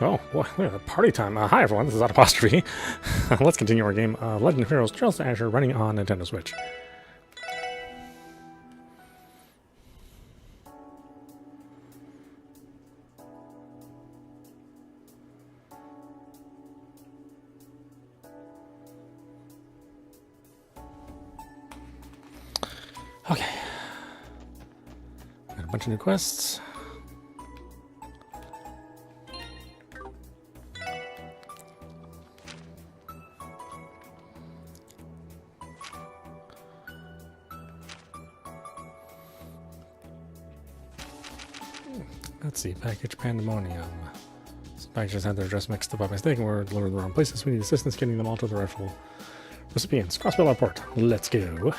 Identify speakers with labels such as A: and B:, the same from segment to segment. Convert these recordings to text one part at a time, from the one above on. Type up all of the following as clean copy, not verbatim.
A: Oh, boy, look at that party time. Hi, everyone, this is audap. Let's continue our game, Legend of Heroes Trails to Azure, running on Nintendo Switch. Okay. Got a bunch of new quests. Let's see, package pandemonium. Some packages had their address mixed up by mistake and were delivered to the wrong places. We need assistance getting them all to the rightful recipients. Crossbell Airport. Let's go.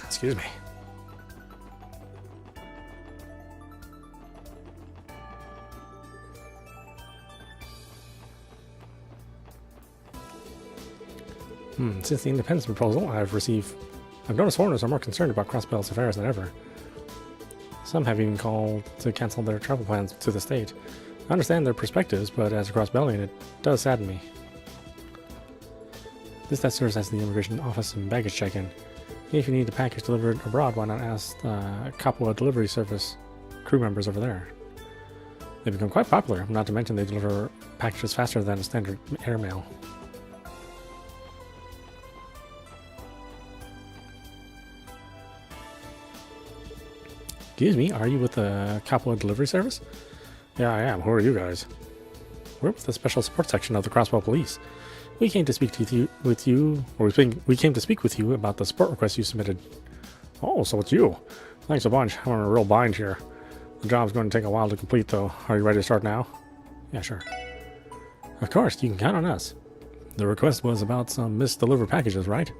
A: Excuse me. Since the independence proposal, I've noticed foreigners are more concerned about Crossbell's affairs than ever. Some have even called to cancel their travel plans to the state. I understand their perspectives, but as a Crossbellian, it does sadden me. This desk serves as the immigration office and baggage check-in. If you need a package delivered abroad, why not ask Capua delivery service crew members over there? They've become quite popular, not to mention they deliver packages faster than standard airmail. Excuse me, are you with the Capua delivery service? Yeah, I am. Who are you guys? We're with the special support section of the Crossbell Police. We came to speak with you about the support request you submitted. Oh, so it's you. Thanks a bunch. I'm in a real bind here. The job's going to take a while to complete, though. Are you ready to start now? Yeah, sure. Of course, you can count on us. The request was about some misdelivered packages, right?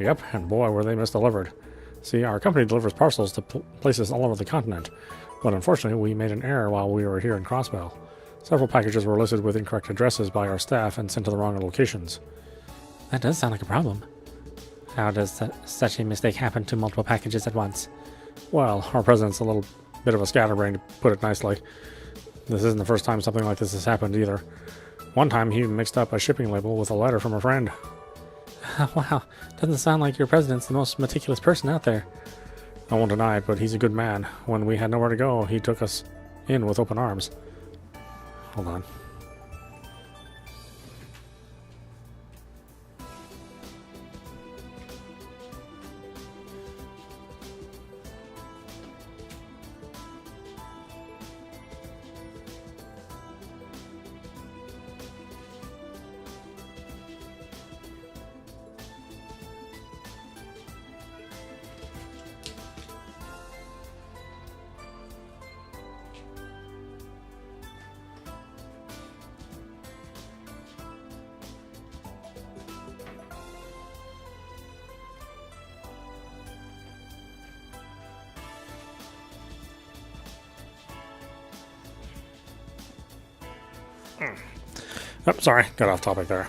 A: Yep, and boy, were they misdelivered. See, our company delivers parcels to places all over the continent, but unfortunately we made an error while we were here in Crossbell. Several packages were listed with incorrect addresses by our staff and sent to the wrong locations. That does sound like a problem. How does such a mistake happen to multiple packages at once? Well, our president's a little bit of a scatterbrain, to put it nicely. This isn't the first time something like this has happened either. One time he mixed up a shipping label with a letter from a friend. Wow, doesn't sound like your president's the most meticulous person out there. I won't deny it, but he's a good man. When we had nowhere to go, he took us in with open arms. Hold on. Oh, sorry, got off topic there.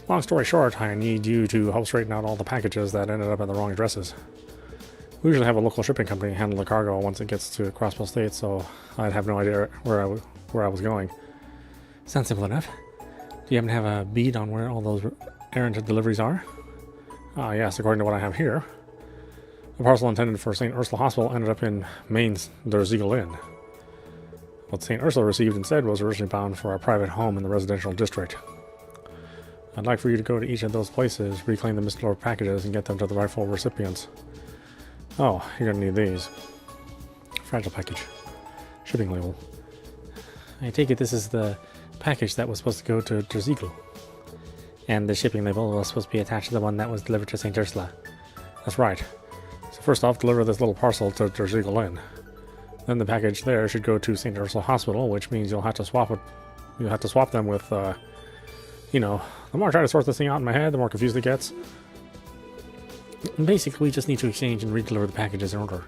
A: Long story short, I need you to help straighten out all the packages that ended up at the wrong addresses. We usually have a local shipping company handle the cargo once it gets to Crossbell State, so I'd have no idea where I was going. Sounds simple enough. Do you happen to have a bead on where all those errant deliveries are? Yes, according to what I have here. The parcel intended for St. Ursula Hospital ended up in Maine's Der Ziegel Inn. What St. Ursula received instead was originally bound for a private home in the residential district. I'd like for you to go to each of those places, reclaim the misdelivered packages, and get them to the rightful recipients. Oh, you're going to need these. Fragile package. Shipping label. I take it this is the package that was supposed to go to Der Ziegel. And the shipping label was supposed to be attached to the one that was delivered to St. Ursula. That's right. So first off, deliver this little parcel to Der Ziegel Inn. Then the package there should go to St. Ursula Hospital, which means you'll have to swap it. You'll have to swap them with, you know, the more I try to sort this thing out in my head, the more confused it gets. Basically, we just need to exchange and redeliver the packages in order.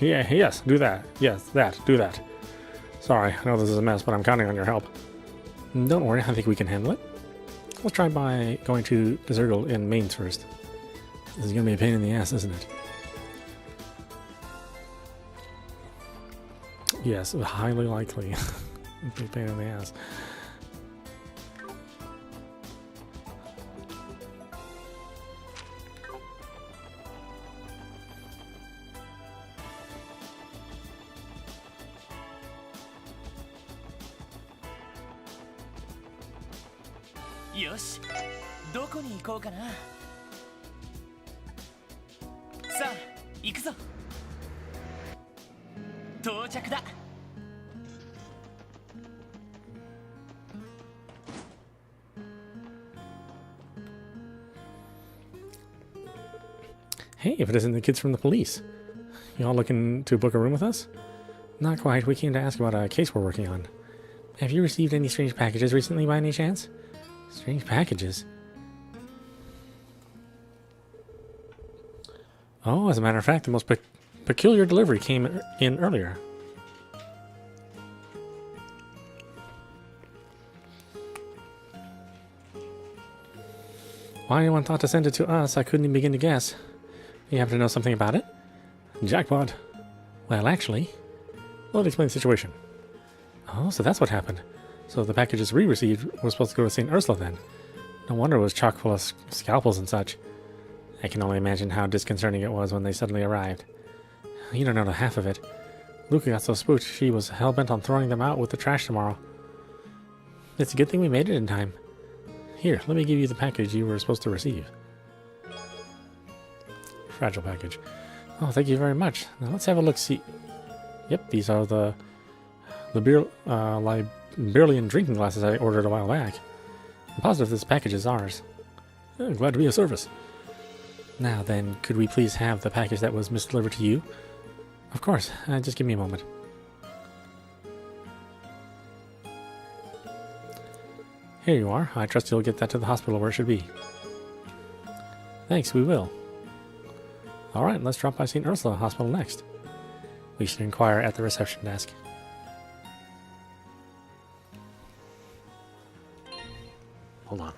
A: Yeah, yes, do that. Yes, do that. Sorry, I know this is a mess, but I'm counting on your help. Don't worry, I think we can handle it. Let's try by going to Azure in Mainz first. This is gonna be a pain in the ass, isn't it? Yes, highly likely. It'll be a pain in the ass.
B: Yosh, どこに行こうかな。さあ、行くぞ。到着だ。
A: Hey, if it isn't the kids from the police. Y'all looking to book a room with us? Not quite. We came to ask about a case we're working on. Have you received any strange packages recently by any chance? Strange packages? Oh, as a matter of fact, the most peculiar delivery came in earlier. Why anyone thought to send it to us, I couldn't even begin to guess. You happen to know something about it? Jackpot. Well, actually, let me explain the situation. Oh, so that's what happened. So the packages we received were supposed to go to St. Ursula then. No wonder it was chock full of scalpels and such. I can only imagine how disconcerting it was when they suddenly arrived. You don't know the half of it. Luca got so spooked she was hell-bent on throwing them out with the trash tomorrow. It's a good thing we made it in time. Here, let me give you the package you were supposed to receive. Fragile package. Oh, thank you very much. Now let's have a look-see. Yep, these are the Liberian drinking glasses I ordered a while back. I'm positive this package is ours. Oh, glad to be of service. Now then, could we please have the package that was misdelivered to you? Of course, just give me a moment. Here you are. I trust you'll get that to the hospital where it should be. Thanks, we will. Alright, let's drop by St. Ursula Hospital next. We should inquire at the reception desk. Hold on.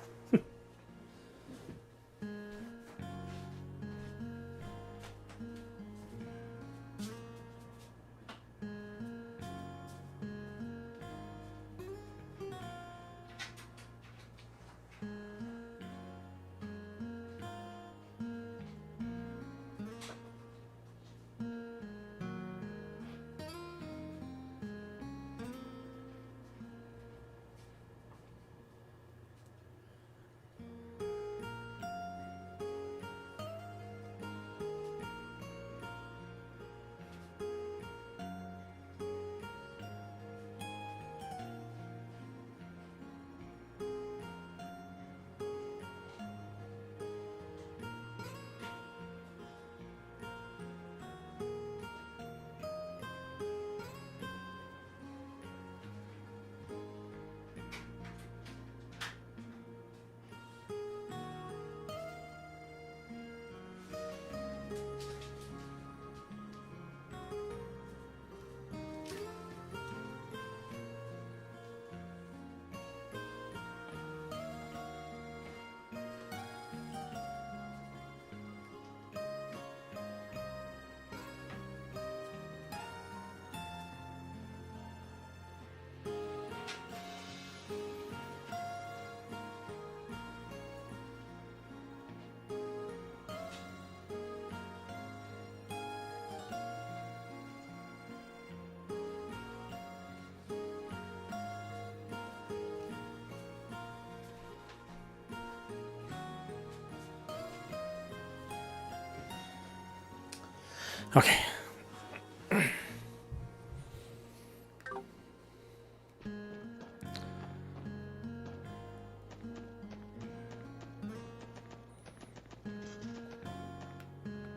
A: Okay.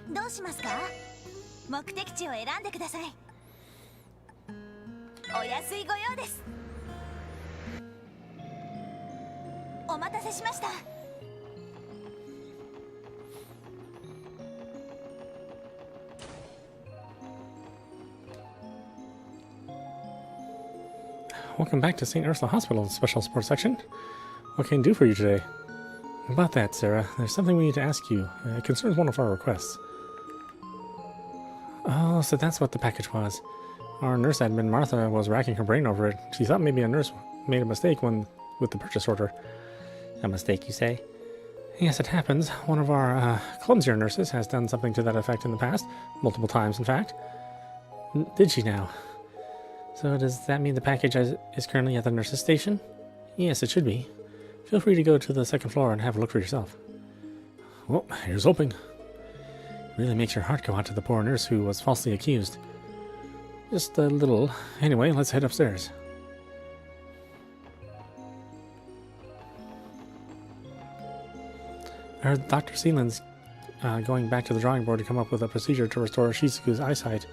C: どうしますか？目的地を選んでください。お安いご用です。お待たせしました。
A: Welcome back to St. Ursula Hospital's Special Support Section. What can I do for you today? About that, Sarah, there's something we need to ask you. It concerns one of our requests. Oh, so that's what the package was. Our nurse admin, Martha, was racking her brain over it. She thought maybe a nurse made a mistake with the purchase order. A mistake, you say? Yes, it happens. One of our clumsier nurses has done something to that effect in the past. Multiple times, in fact. Did she now? So does that mean the package is currently at the nurse's station? Yes, it should be. Feel free to go to the second floor and have a look for yourself. Well, here's hoping. Really makes your heart go out to the poor nurse who was falsely accused. Just a little. Anyway, let's head upstairs. I heard Dr. Seeland's going back to the drawing board to come up with a procedure to restore Shizuku's eyesight.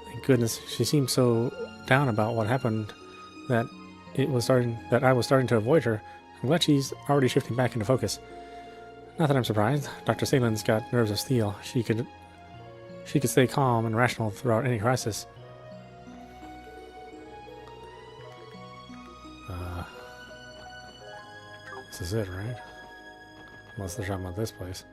A: Thank goodness, she seemed so down about what happened that I was starting to avoid her. I'm glad she's already shifting back into focus. Not that I'm surprised. Dr. Salen's got nerves of steel. She could stay calm and rational throughout any crisis. This is it, right? Unless they're talking about this place.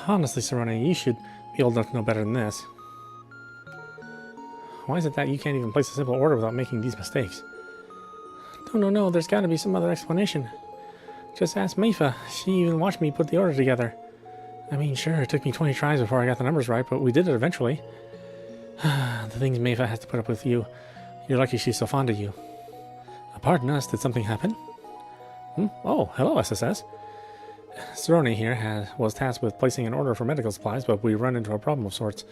A: Honestly, Serone, you should be old enough to know better than this. Why is it that you can't even place a simple order without making these mistakes? No, there's got to be some other explanation. Just ask Meifa. She even watched me put the order together. I mean, sure, it took me 20 tries before I got the numbers right, but we did it eventually. The things Meifa has to put up with you. You're lucky she's so fond of you. Pardon us, did something happen? Oh, hello, SSS. Serone here was tasked with placing an order for medical supplies, but we run into a problem of sorts.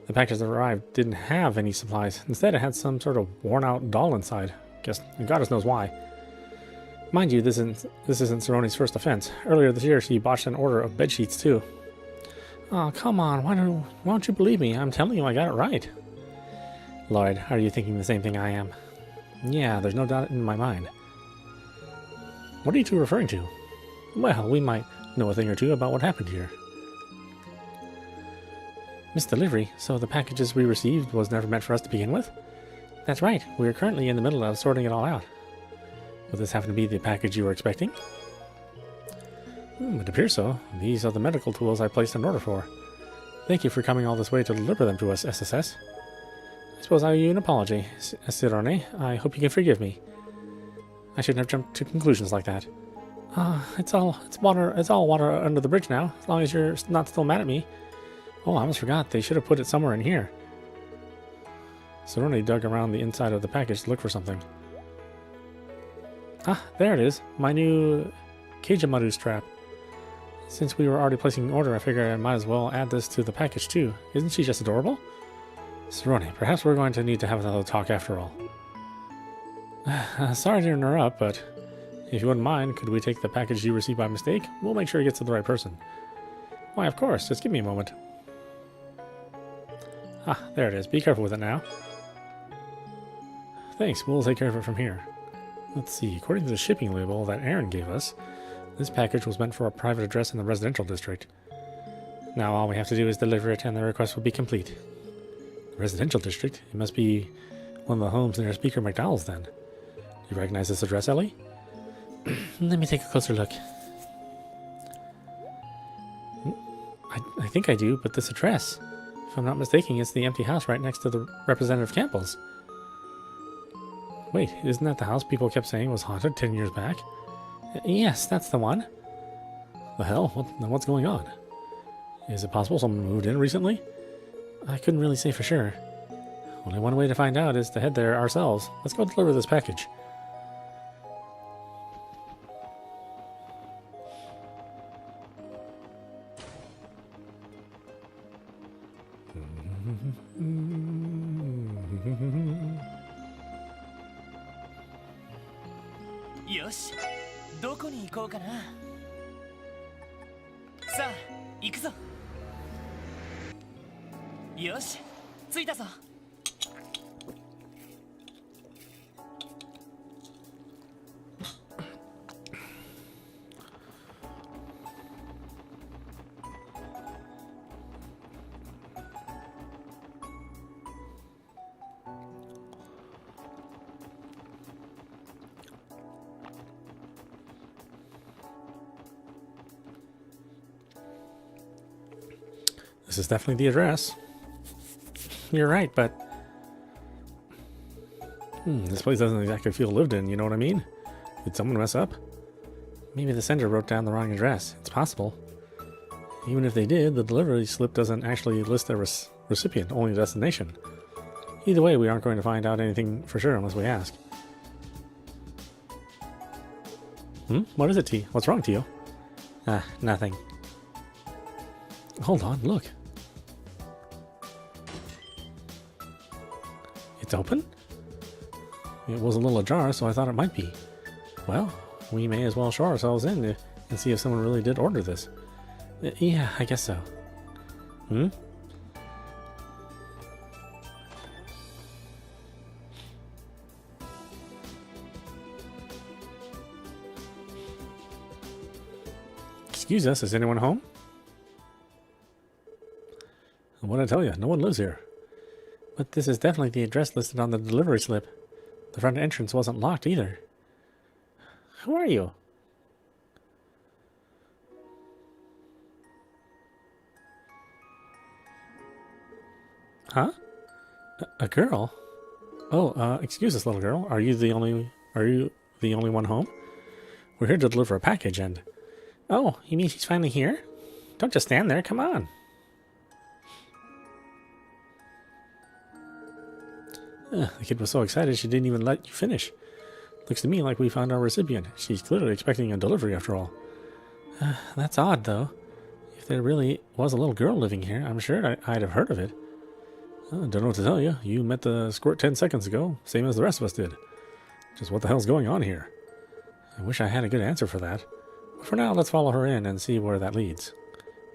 A: The package that arrived didn't have any supplies. Instead, it had some sort of worn-out doll inside. Guess goddess knows why. Mind you, this isn't Serone's first offense. Earlier this year, she botched an order of bedsheets too. Oh, come on! Why don't you believe me? I'm telling you, I got it right. Lloyd, are you thinking the same thing I am? Yeah, there's no doubt in my mind. What are you two referring to? Well, we might know a thing or two about what happened here. Missed delivery, so the packages we received was never meant for us to begin with? That's right, we are currently in the middle of sorting it all out. Will this happen to be the package you were expecting? It appears so. These are the medical tools I placed an order for. Thank you for coming all this way to deliver them to us, SSS. I suppose I owe you an apology, Sirone. I hope you can forgive me. I shouldn't have jumped to conclusions like that. It's all water under the bridge now, as long as you're not still mad at me. Oh, I almost forgot. They should have put it somewhere in here. Serone dug around the inside of the package to look for something. There it is. My new Keijimaru strap. Since we were already placing an order, I figured I might as well add this to the package too. Isn't she just adorable? Serone, perhaps we're going to need to have another talk after all. Sorry to interrupt, but if you wouldn't mind, could we take the package you received by mistake? We'll make sure it gets to the right person. Why, of course. Just give me a moment. There it is. Be careful with it now. Thanks. We'll take care of it from here. Let's see. According to the shipping label that Aaron gave us, this package was meant for a private address in the residential district. Now all we have to do is deliver it and the request will be complete. The residential district? It must be one of the homes near Speaker McDowell's then. Do you recognize this address, Ellie? Let me take a closer look. I think I do, but this address, if I'm not mistaken, it's the empty house right next to the Representative Campbell's. Wait, isn't that the house people kept saying was haunted 10 years back? Yes, that's the one. The hell? What's going on? Is it possible someone moved in recently? I couldn't really say for sure. Only one way to find out is to head there ourselves. Let's go deliver this package.
B: よし、どこに行こうかな。さあ、行くぞ。よし、着いたぞ。
A: This is definitely the address. You're right, but... this place doesn't exactly feel lived in, you know what I mean? Did someone mess up? Maybe the sender wrote down the wrong address. It's possible. Even if they did, the delivery slip doesn't actually list the recipient, only the destination. Either way, we aren't going to find out anything for sure unless we ask. What is it, T? What's wrong, Tio? Ah, nothing. Hold on, look. It's open? It was a little ajar, so I thought it might be. Well, we may as well show ourselves in and see if someone really did order this. Yeah, I guess so. Excuse us, is anyone home? What'd I tell you? No one lives here. But this is definitely the address listed on the delivery slip. The front entrance wasn't locked either. Who are you? Huh? A girl? Oh, excuse us, little girl. Are you the only one home? We're here to deliver a package and... Oh, you mean she's finally here? Don't just stand there, come on. The kid was so excited she didn't even let you finish. Looks to me like we found our recipient. She's clearly expecting a delivery after all. That's odd, though. If there really was a little girl living here, I'm sure I'd have heard of it. Don't know what to tell you. You met the squirt 10 seconds ago, same as the rest of us did. Just what the hell's going on here? I wish I had a good answer for that. But for now, let's follow her in and see where that leads.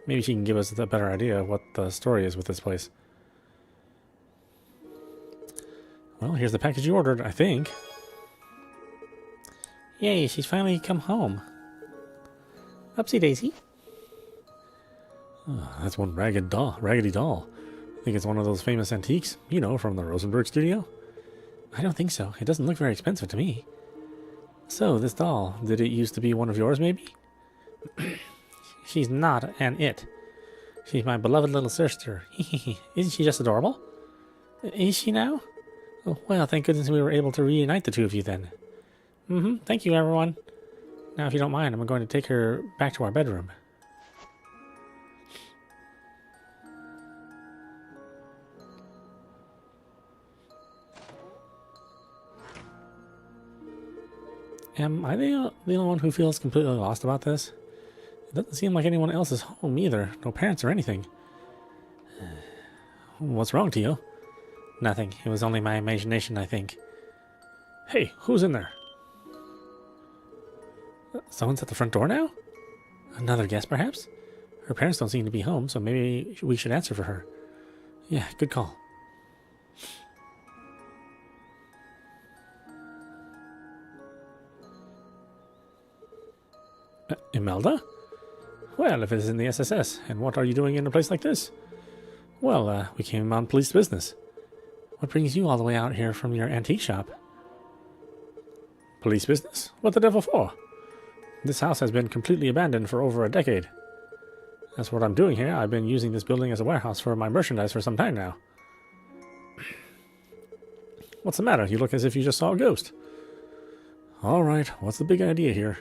A: Maybe she can give us a better idea of what the story is with this place. Well, here's the package you ordered, I think. Yay, she's finally come home. Upsy daisy. Oh, that's one raggedy doll. I think it's one of those famous antiques, you know, from the Rosenberg studio. I don't think so. It doesn't look very expensive to me. So, this doll, did it used to be one of yours, maybe? She's not an it. She's my beloved little sister. Isn't she just adorable? Is she now? Oh, well, thank goodness we were able to reunite the two of you then. Thank you, everyone. Now, if you don't mind, I'm going to take her back to our bedroom. Am I the only one who feels completely lost about this? It doesn't seem like anyone else is home either. No parents or anything. What's wrong, Tio? Nothing. It was only my imagination, I think. Hey, who's in there? Someone's at the front door now? Another guest, perhaps? Her parents don't seem to be home, so maybe we should answer for her. Yeah, good call. Imelda? Well, if it's in the SSS, and what are you doing in a place like this? Well, we came on police business. What brings you all the way out here from your antique shop? Police business? What the devil for? This house has been completely abandoned for over a decade. That's what I'm doing here. I've been using this building as a warehouse for my merchandise for some time now. What's the matter? You look as if you just saw a ghost. All right, what's the big idea here?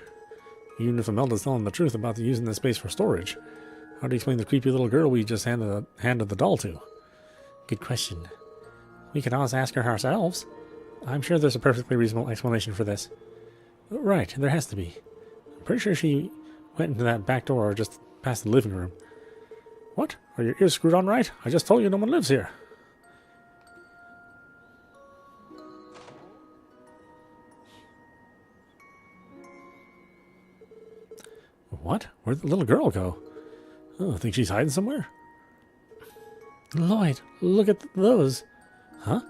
A: Even if Imelda's telling the truth about using this space for storage, how do you explain the creepy little girl we just handed the doll to? Good question. We could always ask her ourselves. I'm sure there's a perfectly reasonable explanation for this. Right, there has to be. I'm pretty sure she went into that back door just past the living room. What? Are your ears screwed on right? I just told you no one lives here. What? Where'd the little girl go? Oh, I think she's hiding somewhere. Lloyd, look at those. Huh?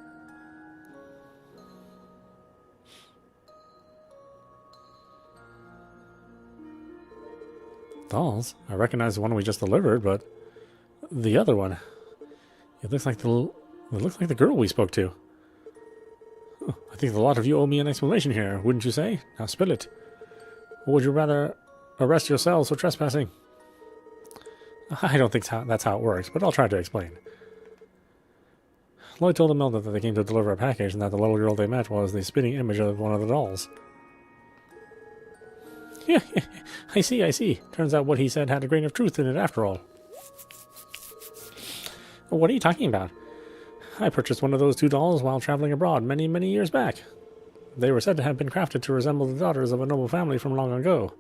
A: Dolls? I recognize the one we just delivered, but the other one. It looks like the girl we spoke to. Oh, I think the lot of you owe me an explanation here, wouldn't you say? Now spill it. Or would you rather arrest yourselves for trespassing? I don't think that's how it works, but I'll try to explain. Lloyd told Imelda that they came to deliver a package and that the little girl they met was the spitting image of one of the dolls. Yeah, I see. Turns out what he said had a grain of truth in it after all. What are you talking about? I purchased one of those two dolls while traveling abroad many, many years back. They were said to have been crafted to resemble the daughters of a noble family from long ago.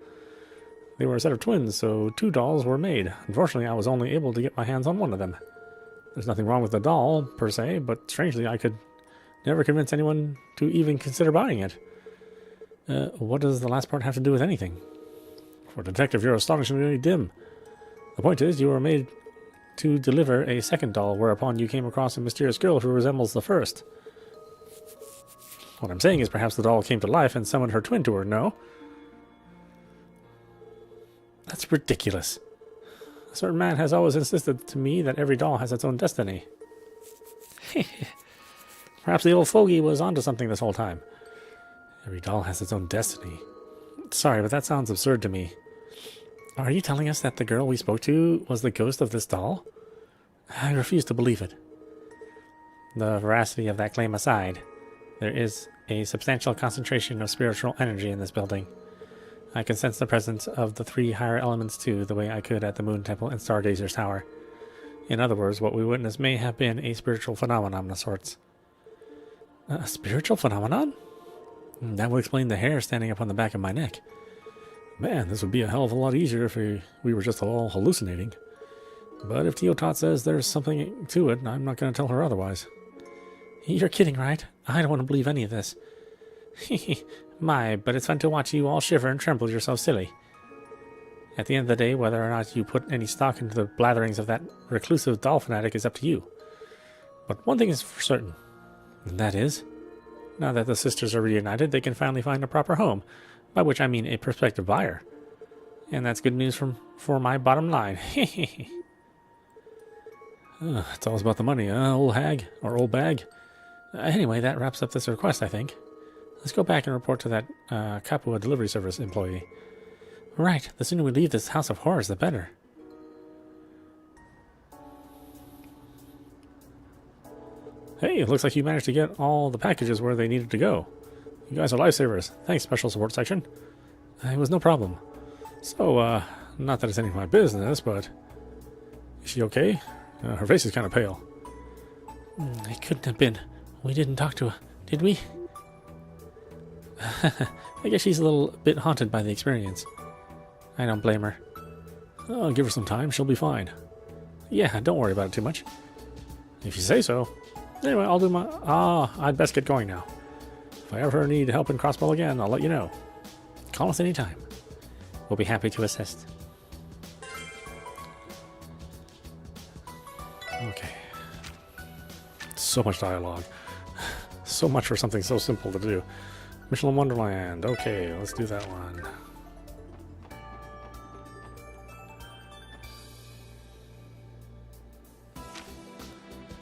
A: They were a set of twins, so two dolls were made. Unfortunately, I was only able to get my hands on one of them. There's nothing wrong with the doll, per se, but strangely, I could never convince anyone to even consider buying it. What does the last part have to do with anything? For a detective, you're astonishingly dim. The point is, you were made to deliver a second doll, whereupon you came across a mysterious girl who resembles the first. What I'm saying is perhaps the doll came to life and summoned her twin to her, no? That's ridiculous. A certain man has always insisted to me that every doll has its own destiny. Perhaps the old fogey was onto something this whole time. Every doll has its own destiny. Sorry, but that sounds absurd to me. Are you telling us that the girl we spoke to was the ghost of this doll? I refuse to believe it. The veracity of that claim aside, there is a substantial concentration of spiritual energy in this building. I can sense the presence of the three higher elements too, the way I could at the Moon Temple and Stargazer's Tower. In other words, what we witnessed may have been a spiritual phenomenon of sorts. A spiritual phenomenon? That would explain the hair standing up on the back of my neck. Man, this would be a hell of a lot easier if we were just all hallucinating. But if Teotot says there's something to it, I'm not going to tell her otherwise. You're kidding, right? I don't want to believe any of this. My, but it's fun to watch you all shiver and tremble. You're so silly. At the end of the day, whether or not you put any stock into the blatherings of that reclusive doll fanatic is up to you. But one thing is for certain, and that is, now that the sisters are reunited, they can finally find a proper home, by which I mean a prospective buyer. And that's good news for my bottom line. It's all about the money, old hag, or old bag. Anyway, that wraps up this request, I think. Let's go back and report to that Capua delivery service employee. Right, the sooner we leave this house of horrors, the better. Hey, it looks like you managed to get all the packages where they needed to go. You guys are lifesavers. Thanks, Special Support Section. It was no problem. So, not that it's any of my business, but... Is she okay? Her face is kind of pale. It couldn't have been. We didn't talk to her, did we? I guess she's a little bit haunted by the experience. I don't blame her. I'll give her some time. She'll be fine. Yeah, don't worry about it too much. If you say so. Anyway, I'll do my... I'd best get going now. If I ever need help in Crossbell again, I'll let you know. Call us anytime. We'll be happy to assist. Okay. So much dialogue. So much for something so simple to do. Michelin Wonderland. Okay, let's do that one.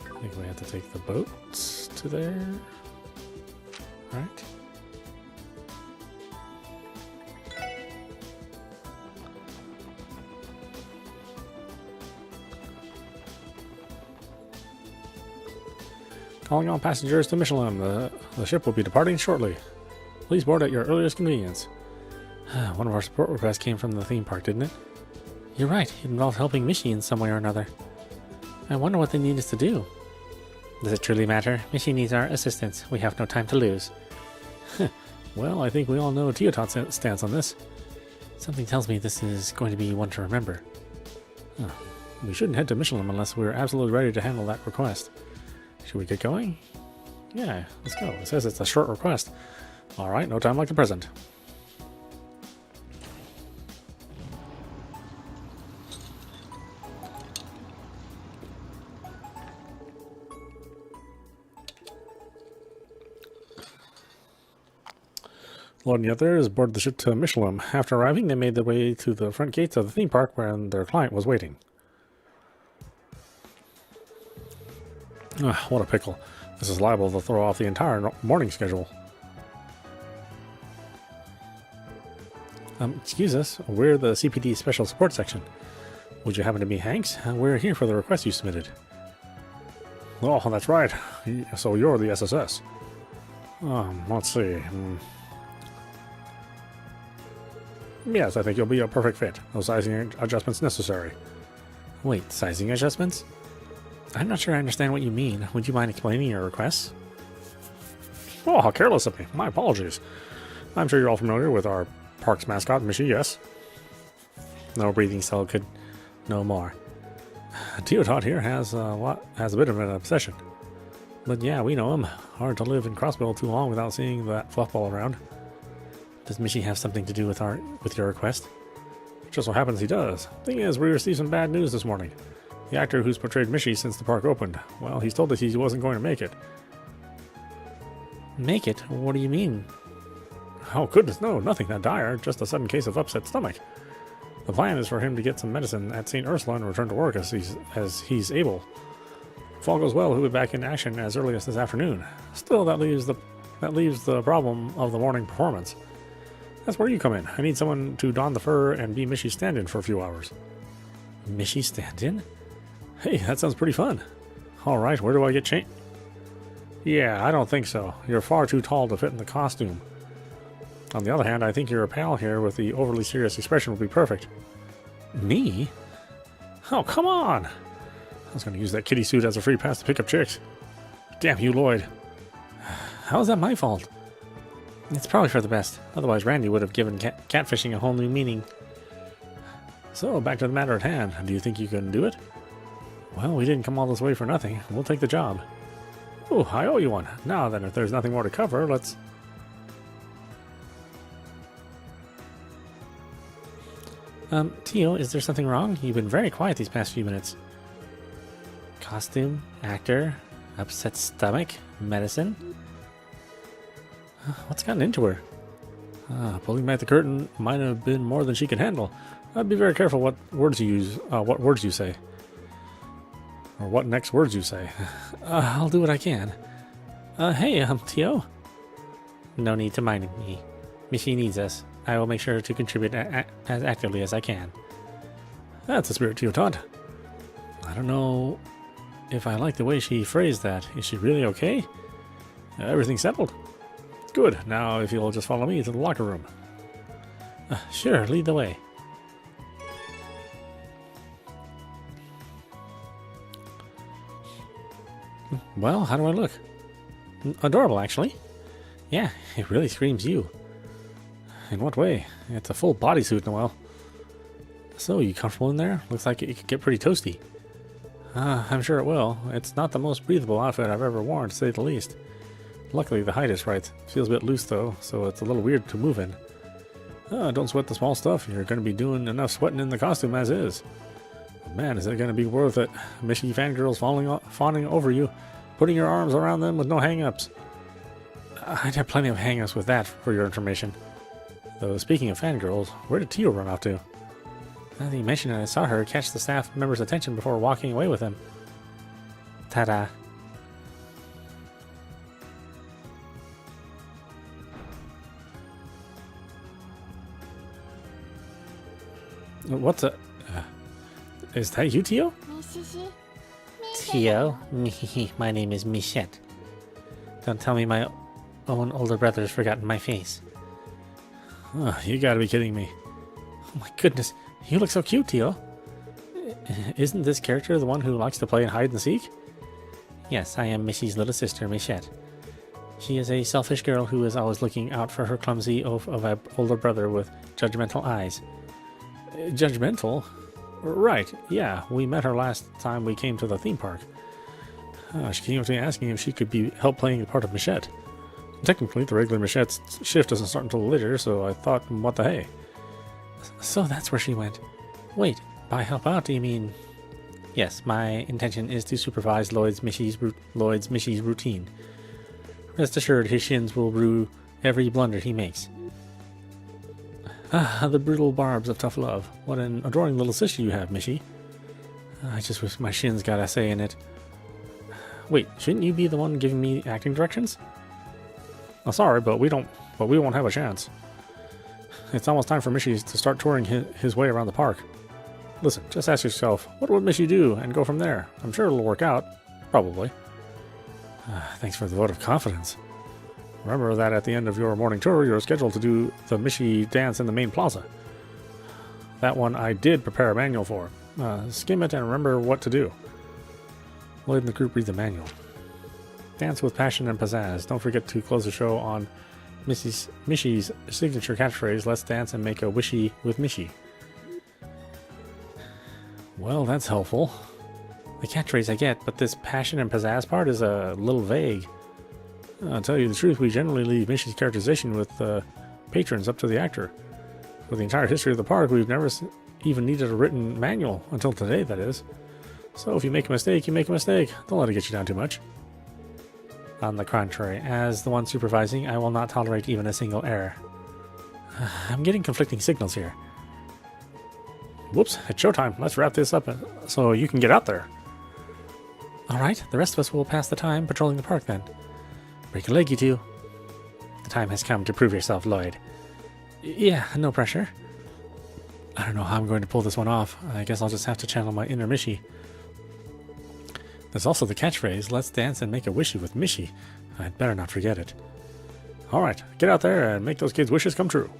A: I think we have to take the boats to there. Right? Calling all passengers to Michelin. The ship will be departing shortly. Please board at your earliest convenience. One of our support requests came from the theme park, didn't it? You're right. It involved helping Michi in some way or another. I wonder what they need us to do. Does it truly matter? Michi needs our assistance. We have no time to lose. Well, I think we all know Teotot's stance on this. Something tells me this is going to be one to remember. We shouldn't head to Michelin unless we're absolutely ready to handle that request. Should we get going? Yeah, let's go. It says it's a short request. Alright, no time like the present. Lord and the others boarded the ship to Michelin. After arriving, they made their way to the front gates of the theme park where their client was waiting. What a pickle. This is liable to throw off the entire morning schedule. Excuse us, we're the CPD Special Support Section. Would you happen to be Hanks? We're here for the request you submitted. Oh, that's right. So you're the SSS. Let's see. Yes, I think you'll be a perfect fit. No sizing adjustments necessary. Wait, sizing adjustments? I'm not sure I understand what you mean. Would you mind explaining your requests? Oh, how careless of me. My apologies. I'm sure you're all familiar with our park's mascot, Michi, yes? No breathing cell could know more. Teotot here has a bit of an obsession. But yeah, we know him. Hard to live in Crossbell too long without seeing that fluffball around. Does Michi have something to do with your request? Just so happens he does. Thing is, we received some bad news this morning. The actor who's portrayed Michi since the park opened, well, he's told us he wasn't going to make it. Make it? What do you mean? Oh, goodness, no, nothing that dire. Just a sudden case of upset stomach. The plan is for him to get some medicine at St. Ursula and return to work as he's able. If all goes well, he'll be back in action as early as this afternoon. Still, that leaves the problem of the morning performance. That's where you come in. I need someone to don the fur and be Michi's stand-in for a few hours. Michi's stand-in? Hey, that sounds pretty fun. Alright, where do I get changed? Yeah, I don't think so. You're far too tall to fit in the costume. On the other hand, I think your pal here with the overly serious expression will be perfect. Me? Oh, come on! I was going to use that kitty suit as a free pass to pick up chicks. Damn you, Lloyd. How is that my fault? It's probably for the best. Otherwise, Randy would have given catfishing a whole new meaning. So, back to the matter at hand. Do you think you can do it? Well, we didn't come all this way for nothing. We'll take the job. Oh, I owe you one. Now then, if there's nothing more to cover, let's... Tio, is there something wrong? You've been very quiet these past few minutes. Costume, actor, upset stomach, medicine. What's gotten into her? Pulling back the curtain might have been more than she could handle. I'd be very careful what words you use, what words you say. Or what next words you say. I'll do what I can. Hey, Tio. No need to mind me. Michi needs us. I will make sure to contribute as actively as I can. That's the spirit, Teotot. I don't know if I like the way she phrased that. Is she really okay? Everything settled? Good. Now, if you'll just follow me to the locker room. Sure, lead the way. Well, how do I look? Adorable, actually. Yeah, it really screams you. In what way? It's a full bodysuit, Noelle. So, you comfortable in there? Looks like it could get pretty toasty. I'm sure it will. It's not the most breathable outfit I've ever worn, to say the least. Luckily, the height is right. Feels a bit loose, though, so it's a little weird to move in. Don't sweat the small stuff. You're going to be doing enough sweating in the costume as is. But man, is it going to be worth it. Michi fangirls fawning over you, putting your arms around them with no hang-ups. I'd have plenty of hang-ups with that, for your information. Though, speaking of fangirls, where did Tio run off to? Now that you mention it, I saw her catch the staff member's attention before walking away with him. Ta-da. What's a... is that you, Tio? Tio? My name is Michette.
D: Don't tell me my own older brother's forgotten my face.
A: Oh, you gotta be kidding me.
D: Oh my goodness, you look so cute, Teal.
A: Isn't this character the one who likes to play hide and seek?
D: Yes, I am Missy's little sister, Michette. She is a selfish girl who is always looking out for her clumsy oaf of an older brother with judgmental eyes.
A: Judgmental? Right, yeah, we met her last time we came to the theme park. She came up to me asking if she could help playing the part of Michette. Technically, the regular Michette's shift doesn't start until later, so I thought, what the hey?
D: So that's where she went. Wait, by help out, do you mean... Yes, my intention is to supervise Lloyd's Missy's routine. Rest assured, his shins will rue every blunder he makes.
A: Ah, the brutal barbs of tough love. What an adoring little sister you have, Missy.
D: I just wish my shins got a say in it.
A: Wait, shouldn't you be the one giving me acting directions? Oh, sorry, but we won't have a chance. It's almost time for Missy to start touring his way around the park. Listen, just ask yourself, what would Missy do, and go from there. I'm sure it'll work out. Probably.
D: Thanks for the vote of confidence.
A: Remember that at the end of your morning tour, you're scheduled to do the Missy dance in the main plaza. That one I did prepare a manual for. Skim it and remember what to do. Lloyd and the group read the manual. Dance with passion and pizzazz. Don't forget to close the show on Missy's signature catchphrase, let's dance and make a wishy with Missy.
D: Well, that's helpful. The catchphrase I get, but this passion and pizzazz part is a little vague.
A: I'll tell you the truth, we generally leave Missy's characterization with patrons up to the actor. For the entire history of the park, we've never even needed a written manual, until today, that is. So if you make a mistake, you make a mistake. Don't let it get you down too much.
D: On the contrary, as the one supervising, I will not tolerate even a single error. I'm getting conflicting signals here.
A: Whoops, it's showtime. Let's wrap this up so you can get out there.
D: Alright, the rest of us will pass the time patrolling the park then. Break a leg, you two. The time has come to prove yourself, Lloyd. Yeah, no pressure. I don't know how I'm going to pull this one off. I guess I'll just have to channel my inner Missy. There's also the catchphrase, let's dance and make a wishy with Missy. I'd better not forget it.
A: Alright, get out there and make those kids' wishes come true.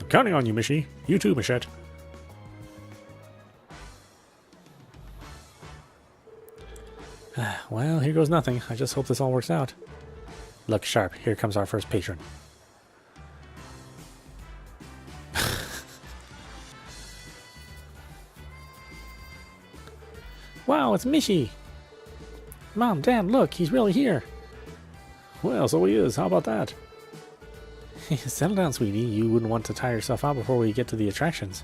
A: I'm counting on you, Missy. You too, Michette.
D: Well, here goes nothing. I just hope this all works out. Look sharp. Here comes our first patron. Wow, it's Missy! Mom, Dad, look, he's really here.
A: Well, so he is. How about that?
D: Settle down, sweetie. You wouldn't want to tire yourself out before we get to the attractions.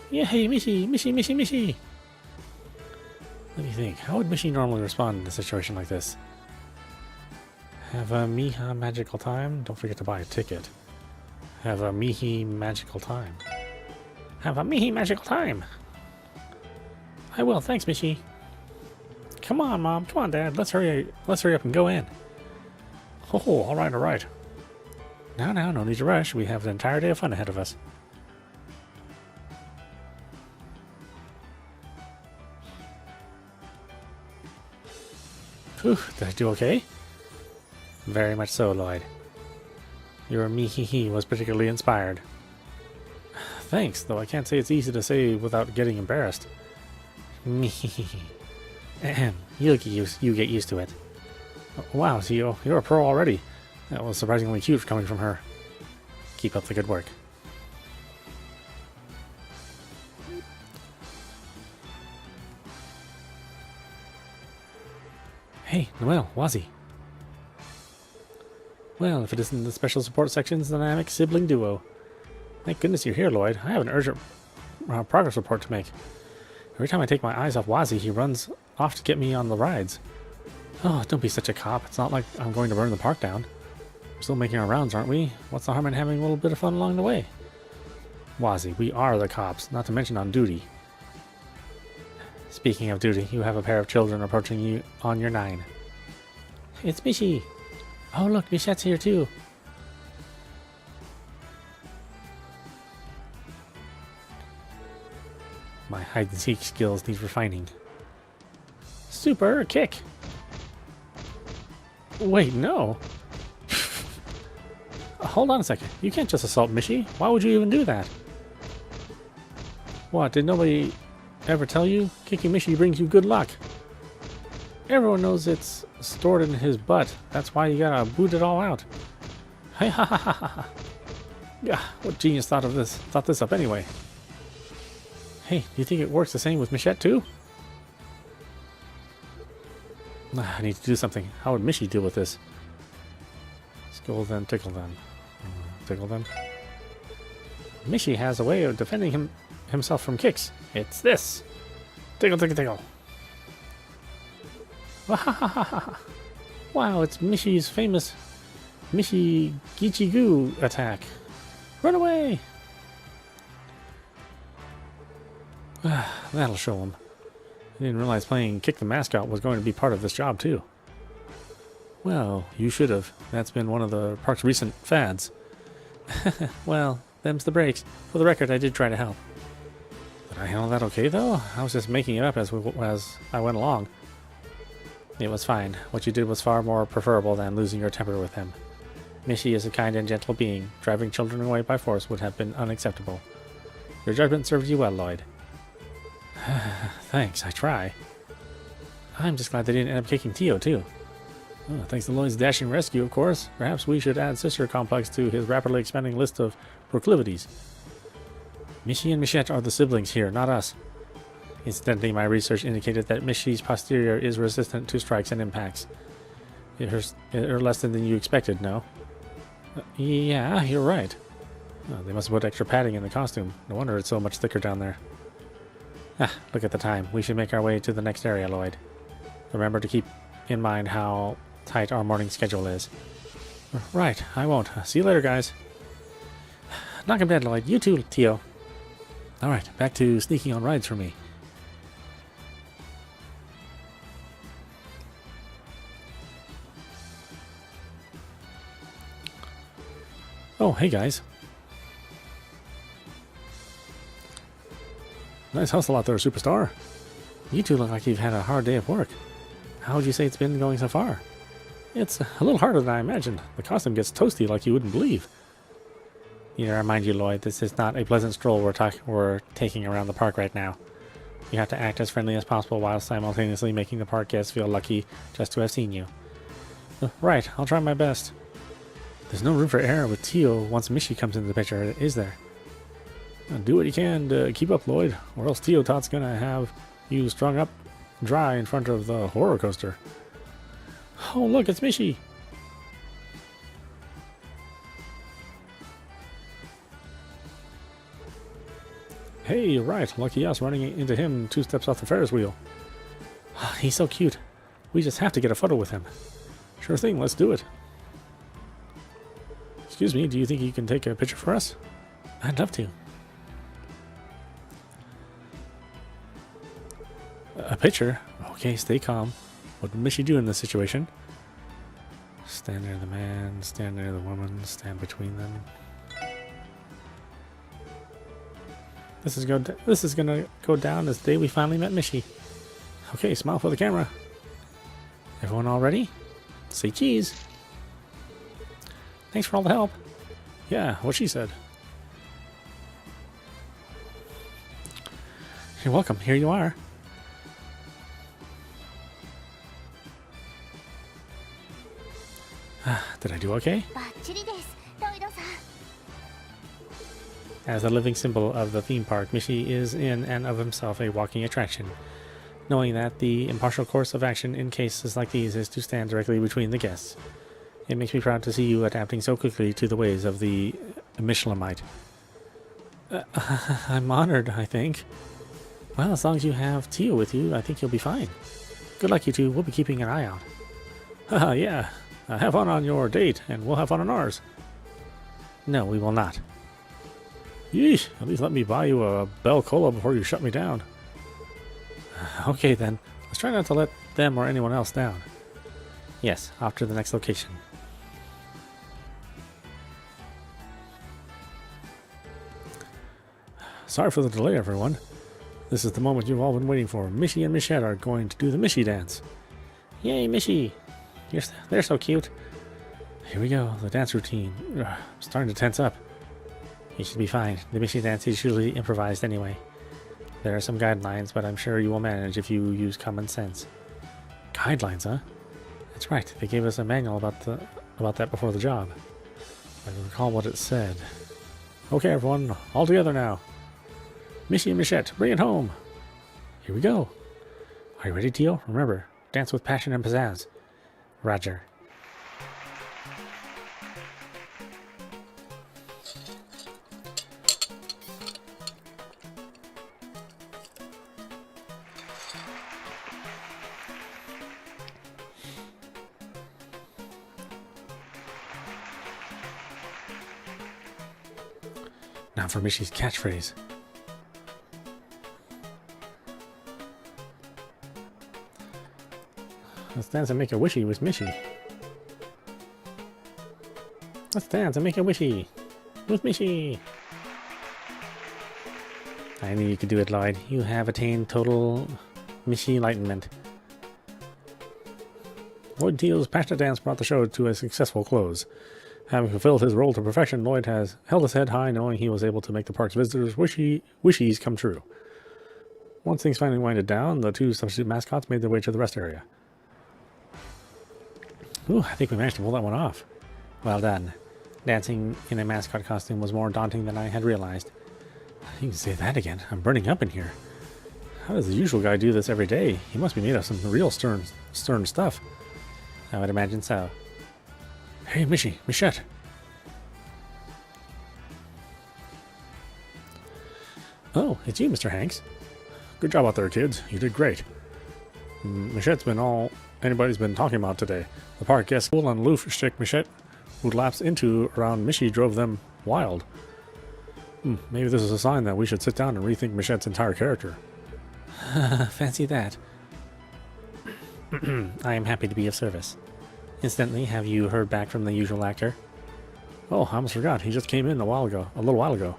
D: Yeah, hey, Missy, Missy, Missy, Missy! Let me think. How would Missy normally respond in a situation like this? Have a Miha magical time. Don't forget to buy a ticket. Have a Mihi magical time. Have a Mihi magical time. I will. Thanks, Missy. Come on, Mom. Come on, Dad. Let's hurry up and go in.
A: Oh, all right, all right.
D: Now, no need to rush. We have an entire day of fun ahead of us. Whew, did I do okay? Very much so, Lloyd. Your me-hee-hee was particularly inspired.
A: Thanks, though I can't say it's easy to say without getting embarrassed.
D: Me-hee-hee. You get used to it.
A: Wow, so you're a pro already. That was surprisingly cute coming from her.
D: Keep up the good work. Hey, Noelle, Wazzy. Well, if it isn't the Special Support Section's dynamic sibling duo.
A: Thank goodness you're here, Lloyd. I have an urgent progress report to make. Every time I take my eyes off Wazzy, he runs off to get me on the rides.
D: Oh, don't be such a cop. It's not like I'm going to burn the park down. We're still making our rounds, aren't we? What's the harm in having a little bit of fun along the way?
A: Wazzy, we are the cops, not to mention on duty.
D: Speaking of duty, you have a pair of children approaching you on your 9. It's Missy. Oh, look, Michette's here too. My hide-and-seek skills need refining. Super kick! Wait, no. Hold on a second. You can't just assault Mishi. Why would you even do that? What, did nobody ever tell you? Kicking Mishi brings you good luck. Everyone knows it's stored in his butt. That's why you gotta boot it all out. Hey, ha ha ha ha. Yeah, what genius thought this up anyway? Hey, do you think it works the same with Michette too? I need to do something. How would Mishi deal with this? Scold them, tickle them. Tickle them. Mishi has a way of defending himself from kicks. It's this. Tickle, tickle, tickle. Wow, it's Mishi's famous Mishi Gichigu attack. Run away! That'll show him. I didn't realize playing Kick the Mascot was going to be part of this job, too. Well, you should have. That's been one of the park's recent fads. Well, them's the breaks. For the record, I did try to help. Did I handle that okay, though? I was just making it up as I went along. It was fine. What you did was far more preferable than losing your temper with him. Mishi is a kind and gentle being. Driving children away by force would have been unacceptable. Your judgment served you well, Lloyd. Thanks, I try. I'm just glad they didn't end up kicking Tio, too. Oh, thanks to Lloyd's dashing rescue, of course. Perhaps we should add Sister Complex to his rapidly expanding list of proclivities. Mishi and Michette are the siblings here, not us. Incidentally, my research indicated that Mishi's posterior is resistant to strikes and impacts. It hurts less than you expected, no? Yeah, you're right. Oh, they must have put extra padding in the costume. No wonder it's so much thicker down there. Look at the time. We should make our way to the next area, Lloyd. Remember to keep in mind how tight our morning schedule is. Right, I won't. See you later, guys. Knock him dead, Lloyd. You too, Tio. Alright, back to sneaking on rides for me. Oh, hey guys. Nice hustle out there, superstar. You two look like you've had a hard day of work. How would you say it's been going so far? It's a little harder than I imagined. The costume gets toasty like you wouldn't believe. Yeah, mind you, Lloyd, this is not a pleasant stroll we're taking around the park right now. You have to act as friendly as possible while simultaneously making the park guests feel lucky just to have seen you. Right, I'll try my best. There's no room for error with Tio once Mishi comes into the picture, is there? Do what you can to keep up, Lloyd, or else Tio Tot's gonna have you strung up dry in front of the horror coaster. Oh, look, it's Mishi! Hey, you're right. Lucky us running into him 2 steps off the Ferris wheel. He's so cute. We just have to get a photo with him. Sure thing, let's do it. Excuse me, do you think you can take a picture for us? I'd love to. A picture? Okay, stay calm. What would Mishi do in this situation? Stand near the man, stand near the woman, stand between them. This is gonna go down as the day we finally met Mishi. Okay, smile for the camera. Everyone all ready? Say cheese. Thanks for all the help. Yeah, what she said. You're welcome. Here you are. Did I do okay? As a living symbol of the theme park, Mishi is in and of himself a walking attraction. Knowing that the impartial course of action in cases like these is to stand directly between the guests. It makes me proud to see you adapting so quickly to the ways of the Michelinite. I'm honored, I think. Well, as long as you have Tio with you, I think you'll be fine. Good luck, you two. We'll be keeping an eye out. Haha, yeah. Have fun on your date, and we'll have fun on ours. No, we will not. Yeesh, at least let me buy you a Bell Cola before you shut me down. Okay then, let's try not to let them or anyone else down. Yes, off to the next location. Sorry for the delay, everyone. This is the moment you've all been waiting for. Mishi and Michette are going to do the Mishi dance. Yay, Mishi! They're so cute. Here we go, the dance routine. Ugh, starting to tense up. You should be fine. The Mishi dance is usually improvised anyway. There are some guidelines, but I'm sure you will manage if you use common sense. Guidelines, huh? That's right. They gave us a manual about that before the job. I recall what it said. Okay, everyone, all together now. Mishi and Michette, bring it home. Here we go. Are you ready, Tio? Remember, dance with passion and pizzazz. Roger. Now for Mishi's catchphrase. Let's dance and make a wishy with Mishi. Let's dance and make a wishy with Mishi. I knew you could do it, Lloyd. You have attained total Mishi enlightenment. Lloyd Teal's passionate dance brought the show to a successful close. Having fulfilled his role to perfection, Lloyd has held his head high, knowing he was able to make the park's visitors' wishies come true. Once things finally winded down, the two substitute mascots made their way to the rest area. Ooh, I think we managed to pull that one off. Well done. Dancing in a mascot costume was more daunting than I had realized. You can say that again. I'm burning up in here. How does the usual guy do this every day? He must be made of some real stern stuff. I would imagine so. Hey, Michette. Oh, it's you, Mr. Hanks. Good job out there, kids. You did great. Michette's been all anybody's been talking about today. The park guest cool and aloof chick Michette, who lapsed into around Mishi, drove them wild. Maybe this is a sign that we should sit down and rethink Michette's entire character. Fancy that. I am happy to be of service. Incidentally, have you heard back from the usual actor? Oh, I almost forgot. He just came in a little while ago.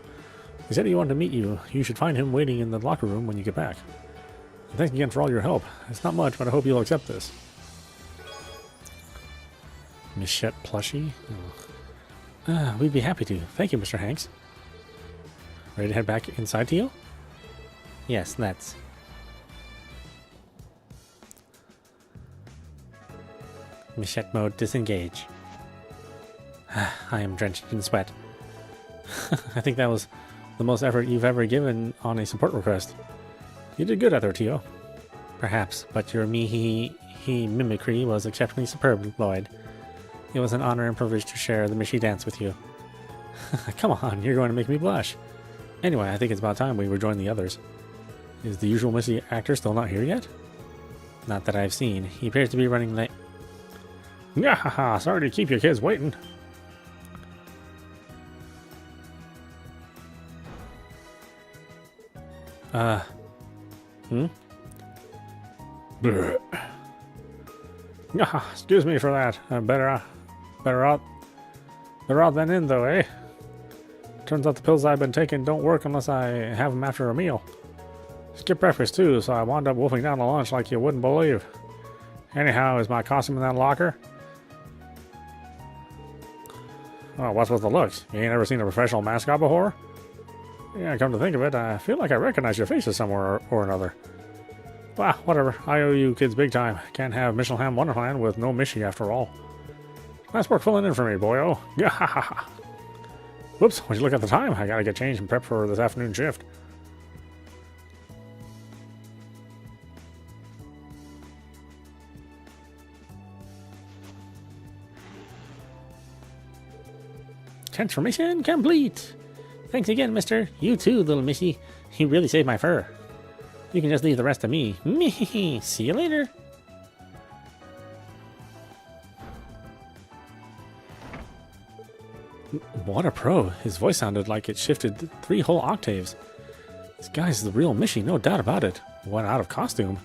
D: He said he wanted to meet you. You should find him waiting in the locker room when you get back. Thanks again for all your help. It's not much, but I hope you'll accept this. Michette plushie? Oh. We'd be happy to. Thank you, Mr. Hanks. Ready to head back inside to you? Yes, let's. Michette mode disengage. I am drenched in sweat. I think that was the most effort you've ever given on a support request. You did good out there, Tio. Perhaps, but your mimicry was exceptionally superb, Lloyd. It was an honor and privilege to share the Mishi dance with you. Come on, you're going to make me blush. Anyway, I think it's about time we rejoin the others. Is the usual Mishi actor still not here yet? Not that I've seen. He appears to be running late. Yahaha, sorry to keep your kids waiting. Excuse me for that. Better out than in, though, eh? Turns out the pills I've been taking don't work unless I have them after a meal. Skipped breakfast, too, so I wound up wolfing down the lunch like you wouldn't believe. Anyhow, is my costume in that locker? Oh, what's with the looks? You ain't ever seen a professional mascot before? Yeah, come to think of it, I feel like I recognize your faces somewhere or another. Well, whatever. I owe you kids big time. Can't have Michelham Wonderland with no Mishi after all. Nice work filling in for me, boyo. Yeah. Whoops, would you look at the time? I gotta get changed and prep for this afternoon shift. Transformation complete! Thanks again, mister. You too, little Mishi. You really saved my fur. You can just leave the rest to me. See you later. What a pro. His voice sounded like it shifted 3 whole octaves. This guy's the real Mishi, no doubt about it. Went out of costume.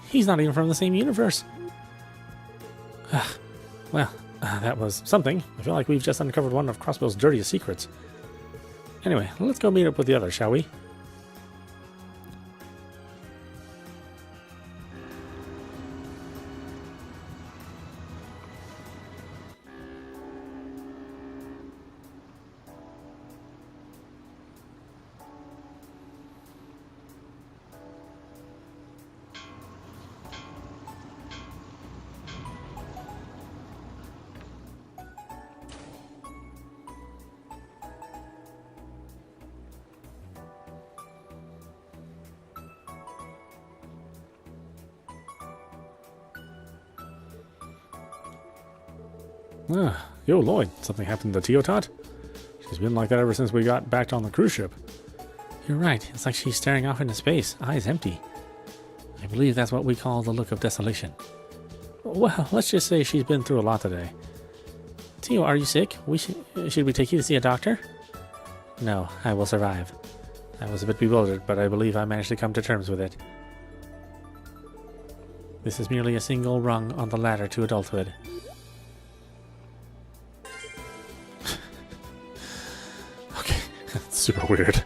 D: He's not even from the same universe. That was something. I feel like we've just uncovered one of Crossbell's dirtiest secrets. Anyway, let's go meet up with the others, shall we?
A: Yo, Lloyd, something happened to Teotot? She's been like that ever since we got back on the cruise ship.
D: You're right. It's like she's staring off into space, eyes empty. I believe that's what we call the look of desolation. Well, let's just say she's been through a lot today. Tio, are you sick? Should we take you to see a doctor? No, I will survive. I was a bit bewildered, but I believe I managed to come to terms with it. This is merely a single rung on the ladder to adulthood.
A: Okay, super weird.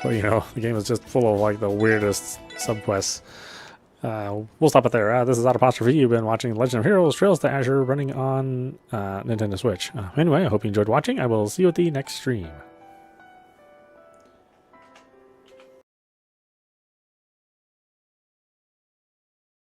A: But you know, the game is just full of like the weirdest subquests. We'll stop it there. This is audap. You've been watching Legend of Heroes Trails to Azure running on Nintendo Switch. Anyway, I hope you enjoyed watching. I will see you at the next stream.